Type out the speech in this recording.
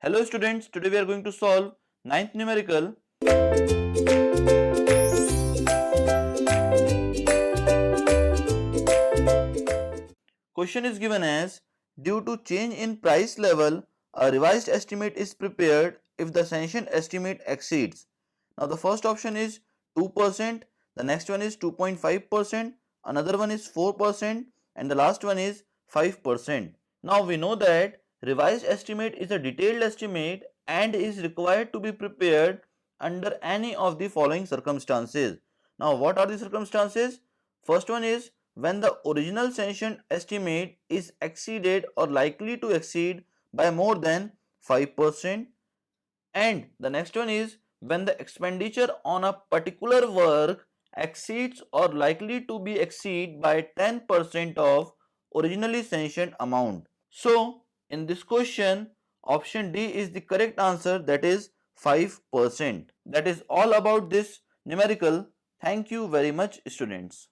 Hello students, today we are going to solve ninth numerical. Question is given as, due to change in price level, a revised estimate is prepared if the sanctioned estimate exceeds. Now the first option is 2%, the next one is 2.5%, another one is 4%, and the last one is 5%. Now we know that revised estimate is a detailed estimate and is required to be prepared under any of the following circumstances. Now what are the circumstances? First one is when the original sanctioned estimate is exceeded or likely to exceed by more than 5%, and the next one is when the expenditure on a particular work exceeds or likely to be exceed by 10% of originally sanctioned amount. So in this question, option D is the correct answer, that is 5%. That is all about this numerical. Thank you very much, students.